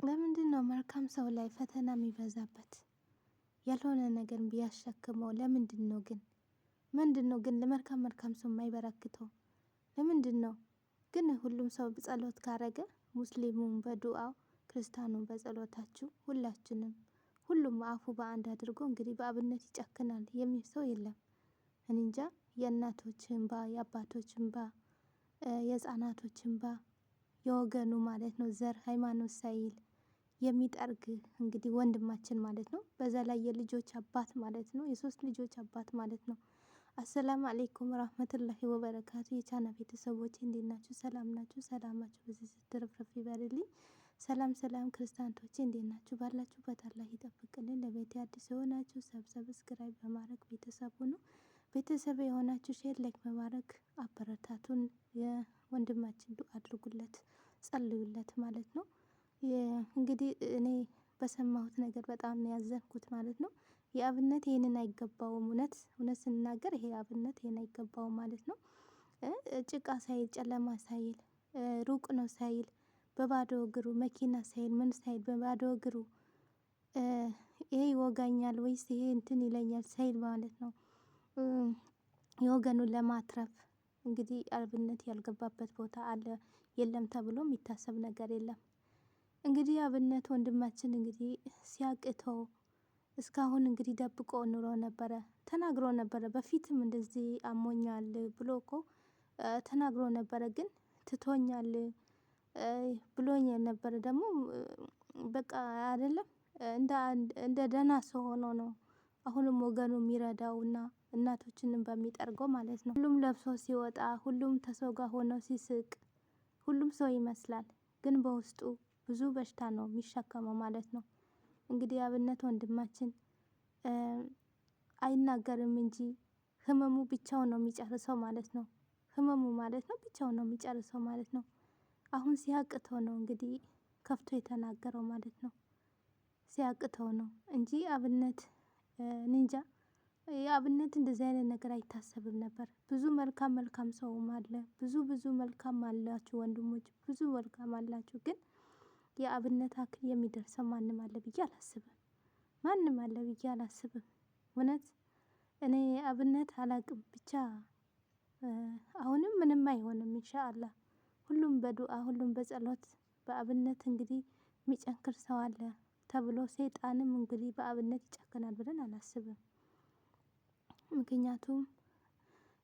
ለምንድነው መልካም ሰው ላይ ፈተና የሚበዛበት? ያልሆነ ነገር ቢያሸክመው ለምንድነው ግን? ምንድነው ግን ለመልካም መልካም ሰው የማይበረክተው? ለምንድነው ግን? ሁሉም ሰው ጸሎት ካረገ ሙስሊሙም በዱዓው ክርስቲያኑም በጸሎታችሁ ሁላችንም ሁሉም አፉ በአንድ አድርጎ እንግዲህ በአብነት ይጨክናል የሚል ሰው የለም። እኔ እንጃ የእናቶች እንባ የአባቶች እንባ የህፃናቶች እንባ የወገኑ ማለት ነው ዘር ሃይማኖት ሳይል የሚጠርግ እንግዲህ ወንድማችን ማለት ነው። በዛ ላይ የልጆች አባት ማለት ነው። የሶስት ልጆች አባት ማለት ነው። አሰላሙ አለይኩም ረህመቱላሂ ወበረካቱ። የቻና ቤተሰቦች እንዴት ናችሁ? ሰላም ናችሁ? ሰላማችሁ በዚህ ስትርፍርፍ ይበልልኝ። ሰላም ሰላም ክርስቲያኖቼ እንዴት ናችሁ? ባላችሁበት አላህ ይጠብቅልን። ለቤቴ አዲስ የሆናችሁ ሰብስክራይብ በማድረግ ቤተሰብ ሁኑ። ቤተሰብ የሆናችሁ ሼር ላይክ በማድረግ አበረታቱን። የወንድማችን ዱዓ አድርጉለት፣ ጸልዩለት ማለት ነው። እንግዲህ እኔ በሰማሁት ነገር በጣም ነው ያዘንኩት ማለት ነው። የአብነት ይሄንን አይገባውም። እውነት ስንናገር ይሄ አብነት ይሄን አይገባውም ማለት ነው። ጭቃ ሳይል ጨለማ ሳይል ሩቅ ነው ሳይል በባዶ እግሩ መኪና ሳይል ምን ሳይል በባዶ እግሩ ይሄ ይወጋኛል ወይስ ይሄ እንትን ይለኛል ሳይል ማለት ነው። የወገኑን ለማትረፍ እንግዲህ አብነት ያልገባበት ቦታ አለ የለም ተብሎ የሚታሰብ ነገር የለም። እንግዲህ አብነት ወንድማችን እንግዲህ ሲያቅተው እስካሁን እንግዲህ ደብቆ ኑሮ ነበረ። ተናግሮ ነበረ በፊትም እንደዚህ አሞኛል ብሎ እኮ ተናግሮ ነበረ። ግን ትቶኛል ብሎኝ ነበረ። ደግሞ በቃ አይደለም እንደ ደህና ሰው ሆኖ ነው አሁንም ወገኑ የሚረዳውና እናቶችንም በሚጠርገው ማለት ነው። ሁሉም ለብሶ ሲወጣ ሁሉም ከሰው ጋር ሆኖ ሲስቅ ሁሉም ሰው ይመስላል። ግን በውስጡ ብዙ በሽታ ነው የሚሸከመው ማለት ነው። እንግዲህ አብነት ወንድማችን አይናገርም እንጂ ህመሙ ብቻውን ነው የሚጨርሰው ማለት ነው። ህመሙ ማለት ነው ብቻውን ነው የሚጨርሰው ማለት ነው። አሁን ሲያቅተው ነው እንግዲህ ከፍቶ የተናገረው ማለት ነው። ሲያቅተው ነው እንጂ አብነት እኔ እንጃ የአብነት እንደዚህ አይነት ነገር አይታሰብም ነበር። ብዙ መልካም ሰውም አለ። ብዙ መልካም አላችሁ ወንድሞች ብዙ መልካም አላችሁ። ግን የአብነት አክል የሚደርሰው ማንም አለ ብዬ አላስብም። ማንም አለ ብዬ አላስብም። እውነት እኔ አብነት አላቅም ብቻ አሁንም ምንም አይሆንም ኢንሻአላህ። ሁሉም በዱአ ሁሉም በጸሎት በአብነት እንግዲህ የሚጨክር ሰው አለ ተብሎ ሰይጣንም እንግዲህ በአብነት ይጨክናል ብለን አላስብም። ምክንያቱም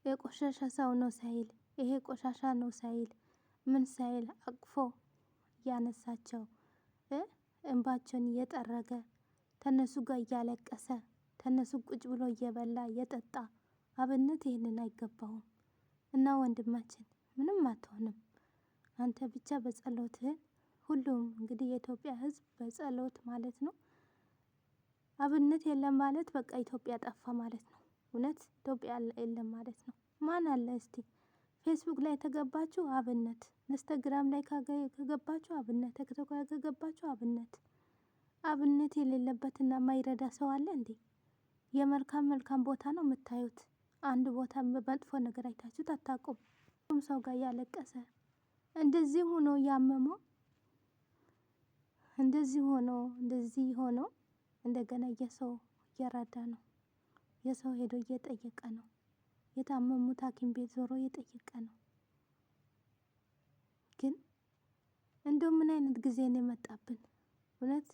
የቆሸሸ ሰው ነው ሳይል ይሄ ቆሻሻ ነው ሳይል ምን ሳይል አቅፎ እያነሳቸው እንባቸውን እየጠረገ ከነሱ ጋር እያለቀሰ ከነሱ ቁጭ ብሎ እየበላ እየጠጣ አብነት ይህንን አይገባውም። እና ወንድማችን ምንም አትሆንም። አንተ ብቻ በጸሎትህ ሁሉም እንግዲህ የኢትዮጵያ ሕዝብ በጸሎት ማለት ነው። አብነት የለም ማለት በቃ ኢትዮጵያ ጠፋ ማለት ነው። እውነት ኢትዮጵያ የለም ማለት ነው። ማን አለ እስቲ? ፌስቡክ ላይ ከገባችሁ አብነት፣ ኢንስታግራም ላይ ከገባችሁ አብነት፣ ቲክቶክ ላይ ከገባችሁ አብነት። አብነት የሌለበትና የማይረዳ ሰው አለ እንዴ? የመልካም ቦታ ነው የምታዩት። አንድ ቦታ በመጥፎ ነገር አይታችሁት አታውቁም። ሁሉም ሰው ጋር እያለቀሰ እንደዚህ ሆኖ እያመመው እንደዚህ ሆኖ እንደገና የሰው እየረዳ ነው። የሰው ሄዶ እየጠየቀ ነው። የታመሙት ሐኪም ቤት ዞሮ እየጠየቀ ነው። ግን እንደው ምን አይነት ጊዜ ነው የመጣብን? እውነት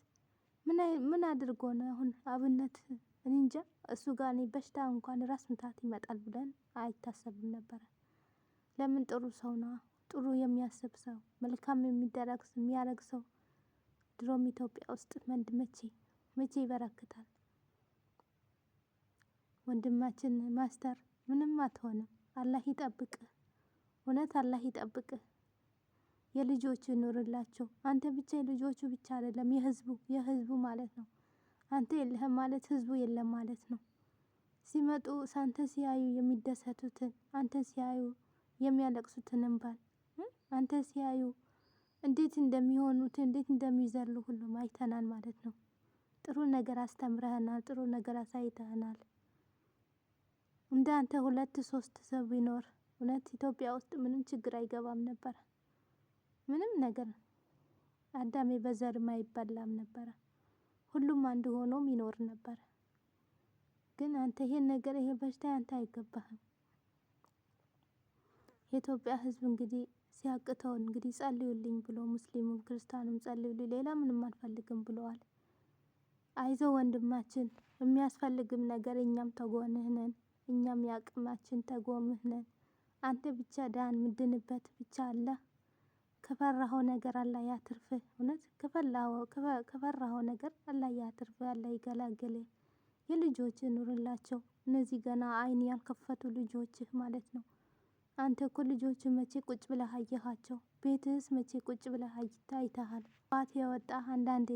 ምን አድርጎ ነው አሁን አብነት? እኔ እንጃ እሱ ጋር እኔ በሽታ እንኳን ራስ ምታት ይመጣል ብለን አይታሰብም ነበረ። ለምን ጥሩ ሰው ነው። ጥሩ የሚያስብ ሰው መልካም የሚያደርግ ሰው ድሮም ኢትዮጵያ ውስጥ መቼ ይበረክታል? ወንድማችን ማስተር ምንም አትሆንም። አላህ ይጠብቅህ። እውነት አላህ ይጠብቅህ። የልጆቹ ኑርላቸው። አንተ ብቻ የልጆቹ ብቻ አይደለም የህዝቡ ማለት ነው። አንተ የለህም ማለት ህዝቡ የለም ማለት ነው። ሲመጡ አንተን ሲያዩ የሚደሰቱትን አንተን ሲያዩ የሚያለቅሱትን እንባል አንተን ሲያዩ እንዴት እንደሚሆኑት እንዴት እንደሚዘሉ ሁሉም አይተናል ማለት ነው። ጥሩ ነገር አስተምረህናል። ጥሩ ነገር አሳይተህናል። እንደ አንተ 2 3 ሰው ቢኖር እውነት ኢትዮጵያ ውስጥ ምንም ችግር አይገባም ነበር። ምንም ነገር አዳሜ በዘርም አይበላም ነበረ። ሁሉም አንድ ሆኖም ይኖር ነበር። ግን አንተ ይሄን ነገር ይሄ በሽታ አንተ አይገባህም። የኢትዮጵያ ሕዝብ እንግዲህ ሲያቅተው እንግዲህ ጸልዩልኝ ብሎ ሙስሊሙም ክርስቲያኑም ጸልዩልኝ ሌላ ምንም አልፈልግም ብለዋል። አይዞ ወንድማችን የሚያስፈልግም ነገር እኛም ተጎንህ ነን። እኛም የአቅማችን ተጎንህ ነን። አንተ ብቻ ዳን ምድንበት ብቻ አለ። ከፈራኸው ነገር አላህ ያትርፍህ። እውነት ከፈራኸው ነገር አላህ ያትርፍህ። አላህ ይገላግልህ። የልጆችህ ኑርላቸው። እነዚህ ገና አይን ያልከፈቱ ልጆችህ ማለት ነው። አንተ እኮ ልጆችህ መቼ ቁጭ ብለህ አየሃቸው? ቤትህስ መቼ ቁጭ ብለህ አይተሃል? ጠዋት የወጣህ አንዳንዴ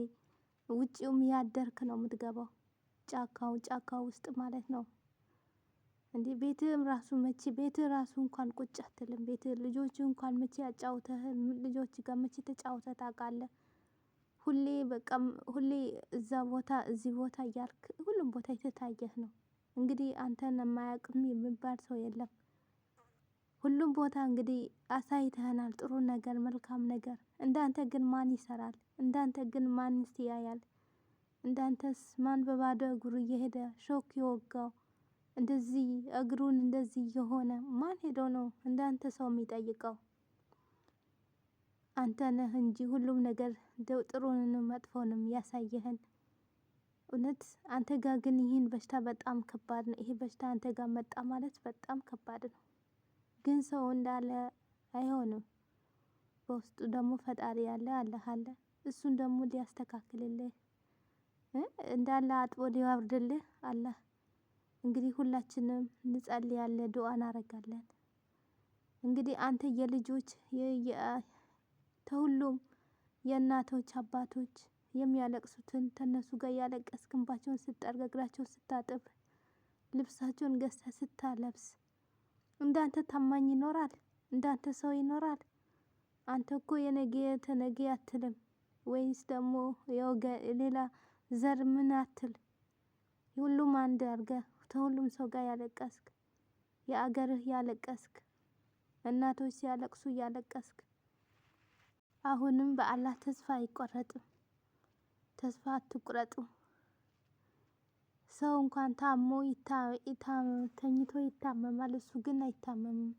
ውጪውም ያደርክ ነው የምትገባው። ጫካው ውስጥ ማለት ነው። እንዴ ቤትህም ራሱ መቼ ቤትህ ራሱ እንኳን ቁጭ አትልም። ቤትህ ልጆችህ እንኳን መቼ ያጫውተህ ልጆች ጋር መቼ ተጫውተህ ታውቃለህ? ሁሌ በቃ ሁሌ እዛ ቦታ እዚህ ቦታ እያልክ ሁሉም ቦታ የተታየህ ነው። እንግዲህ አንተን የማያውቅም የሚባል ሰው የለም። ሁሉም ቦታ እንግዲህ አሳይተህናል ጥሩ ነገር መልካም ነገር። እንዳንተ ግን ማን ይሰራል? እንዳንተ ግን ማንስ ያያል? እንዳንተስ ማን በባዶ እግሩ እየሄደ ሾክ የወጋው እንደዚህ እግሩን እንደዚህ የሆነ ማን ሄዶ ነው እንዳንተ ሰው የሚጠይቀው? አንተ ነህ እንጂ ሁሉም ነገር ጥሩንም መጥፎንም ያሳየህን። እውነት አንተ ጋር ግን ይህን በሽታ በጣም ከባድ ነው። ይሄ በሽታ አንተ ጋር መጣ ማለት በጣም ከባድ ነው። ግን ሰው እንዳለ አይሆንም። በውስጡ ደግሞ ፈጣሪ ያለ አላህ አለ። እሱን ደግሞ ሊያስተካክልልህ እንዳለ አጥቦ ሊያወርድልህ አላህ። እንግዲህ ሁላችንም እንጸልያለን፣ ዱዓ እናደርጋለን። እንግዲህ አንተ የልጆች ከሁሉም የእናቶች አባቶች የሚያለቅሱትን ከነሱ ጋር ያለቀስክ እንባቸውን ስጠርግ እግራቸውን ስታጥብ ልብሳቸውን ገዝተህ ስታለብስ እንዳንተ ታማኝ ይኖራል? እንዳንተ ሰው ይኖራል? አንተ እኮ የነገ ተነገ አትልም ወይስ ደግሞ ሌላ ዘር ምን አትል? ሁሉም አንድ አድርገህ ከሁሉም ሰው ጋር ያለቀስክ የአገርህ ያለቀስክ እናቶች ሲያለቅሱ እያለቀስክ አሁንም በአላህ ተስፋ አይቆረጥም። ተስፋ አትቁረጡ። ሰው እንኳን ታሞ ተኝቶ ይታመማል። እሱ ግን አይታመምም።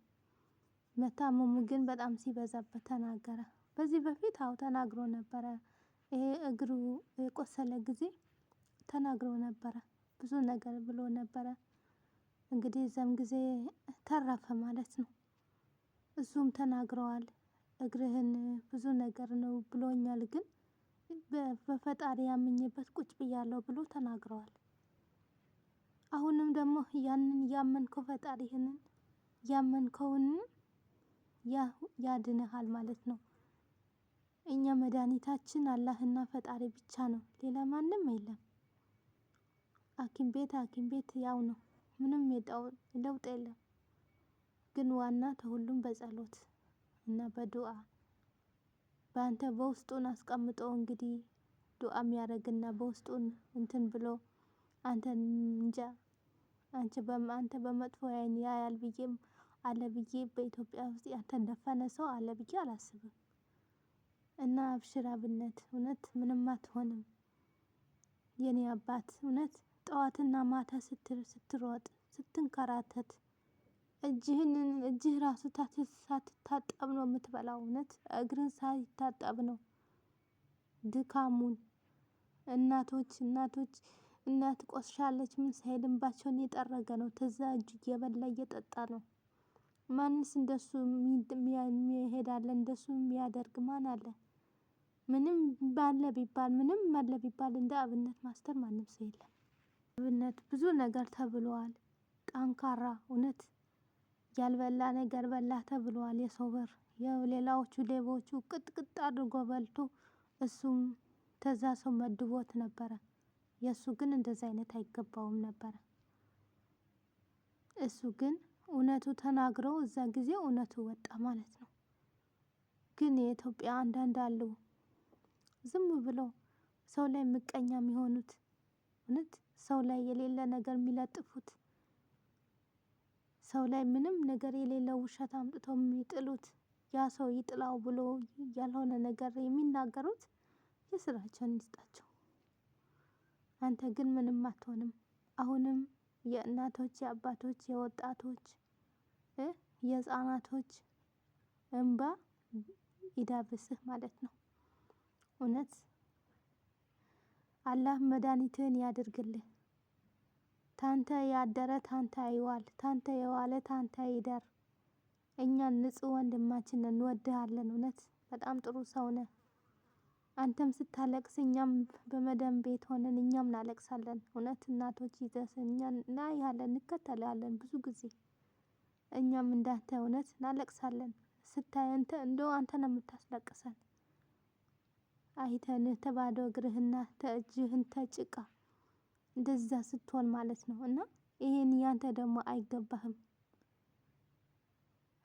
መታመሙ ግን በጣም ሲበዛበት ተናገረ። በዚህ በፊት ተናግሮ ነበረ። ይሄ እግሩ የቆሰለ ጊዜ ተናግሮ ነበረ። ብዙ ነገር ብሎ ነበረ። እንግዲህ እዛም ጊዜ ተረፈ ማለት ነው። እሱም ተናግረዋል። እግርህን ብዙ ነገር ነው ብሎኛል፣ ግን በፈጣሪ ያምኜበት ቁጭ ብያለሁ ብሎ ተናግረዋል። አሁንም ደግሞ ያንን ያመንከው ፈጣሪህን ያመንከውን ያድንሃል ማለት ነው። እኛ መድኃኒታችን አላህና ፈጣሪ ብቻ ነው፣ ሌላ ማንም የለም። ሐኪም ቤት ያው ነው፣ ምንም ለውጥ የለም። ግን ዋና ከሁሉም በጸሎት እና በዱዓ በአንተ በውስጡን አስቀምጦ እንግዲህ ዱዓ የሚያደርግና በውስጡን እንትን ብሎ አንተን እንጃ አንተ በመጥፎ አይን ያያል ብዬም አለ ብዬ በኢትዮጵያ ውስጥ ያንተን ደፈነ ሰው አለ ብዬ አላስብም። እና አብሽር አብነት እውነት ምንም አትሆንም። የኔ አባት እውነት ጠዋትና ማታ ስትሮጥ ስትንከራተት እጅህ ራሱ ሳትታጠብ ነው የምትበላው። እውነት እግርን ሳይታጠብ ነው ድካሙን። እናት ቆስሻለች ምን ሳይል እንባቸውን እየጠረገ ነው። ከዛ እጁ እየበላ እየጠጣ ነው። ማንስ እንደሱ የሚሄዳለ? እንደሱ የሚያደርግ ማን አለ? ምንም አለ ቢባል እንደ አብነት ማስተር ማንም ሰው የለም። አብነት ብዙ ነገር ተብሏል። ጠንካራ እውነት ያልበላ ነገር በላ ተብሏል። የሰው ብር የሌላዎቹ ሌቦቹ ቅጥቅጥ አድርጎ በልቶ እሱም ከዛ ሰው መድቦት ነበረ። የእሱ ግን እንደዛ አይነት አይገባውም ነበረ። እሱ ግን እውነቱ ተናግረው እዛ ጊዜ እውነቱ ወጣ ማለት ነው። ግን የኢትዮጵያ አንዳንድ አሉ ዝም ብለው ሰው ላይ ምቀኛ የሚሆኑት፣ እውነት ሰው ላይ የሌለ ነገር የሚለጥፉት፣ ሰው ላይ ምንም ነገር የሌለው ውሸት አምጥተው የሚጥሉት ያ ሰው ይጥላው ብሎ ያልሆነ ነገር የሚናገሩት የስራቸውን ይስጣቸው። አንተ ግን ምንም አትሆንም። አሁንም የእናቶች፣ የአባቶች፣ የወጣቶች፣ የህፃናቶች እንባ ይዳብስህ ማለት ነው። እውነት አላህ መድኃኒትህን ያድርግልህ። ታንተ ያደረ ታንተ ይዋል፣ ታንተ የዋለ ታንተ ይደር። እኛን ንጹህ ወንድማችን እንወድሃለን። እውነት በጣም ጥሩ ሰው ነህ። አንተም ስታለቅስ እኛም በመዳም ቤት ሆነን እኛም እናለቅሳለን። እውነት እናቶች ይዘህ እኛን እናያለን፣ እንከተልሃለን ብዙ ጊዜ እኛም እንዳንተ እውነት እናለቅሳለን። ስታይ እንደው አንተ ነው የምታስለቅሰን። አይተንህ ተባዶ እግርህና ተእጅህን ተጭቃ እንደዛ ስትሆን ማለት ነው። እና ይሄን ያንተ ደግሞ አይገባህም፣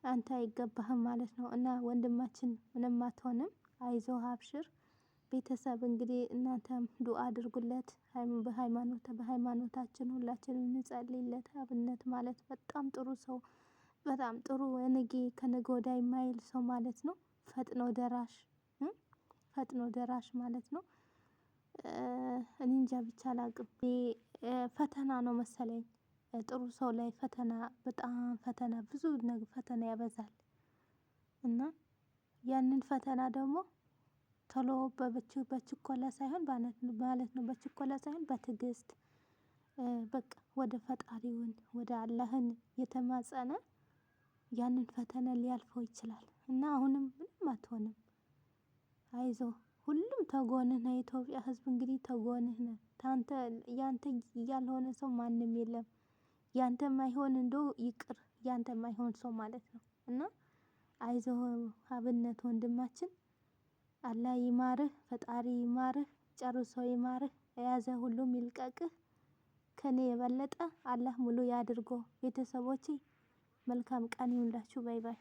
አንተ አይገባህም ማለት ነው። እና ወንድማችን ምንም አትሆንም፣ አይዞህ አብሽር። ቤተሰብ እንግዲህ እናንተም ዱአ አድርጉለት። በሃይማኖታችን ሁላችንም እንጸልይለት። አብነት ማለት በጣም ጥሩ ሰው፣ በጣም ጥሩ ነገ ከነገ ወዲያ የማይል ሰው ማለት ነው። ፈጥኖ ደራሽ፣ ፈጥኖ ደራሽ ማለት ነው። እኔ እንጃ ብቻ አላቅም። ፈተና ነው መሰለኝ ጥሩ ሰው ላይ ፈተና፣ በጣም ፈተና፣ ብዙ ፈተና ያበዛል። እና ያንን ፈተና ደግሞ ቶሎ በችኮላ ሳይሆን ማለት ነው፣ በችኮላ ሳይሆን በትዕግስት በቃ ወደ ፈጣሪውን ወደ አላህን የተማጸነ ያንን ፈተና ሊያልፈው ይችላል። እና አሁንም ምንም አትሆንም፣ አይዞህ። ሁሉም ተጎንህ ነው። የኢትዮጵያ ሕዝብ እንግዲህ ተጎንህ ነው። ያንተ ያልሆነ ሰው ማንም የለም። ያንተ ማይሆን እንደው ይቅር፣ ያንተ ማይሆን ሰው ማለት ነው። እና አይዞህ አብነት ወንድማችን፣ አላህ ይማርህ፣ ፈጣሪ ይማርህ፣ ጨርሶ ይማርህ፣ የያዘ ሁሉም ይልቀቅህ። ከኔ የበለጠ አላህ ሙሉ ያድርገው። ቤተሰቦቼ መልካም ቀን ይሁንላችሁ። ባይ ባይ።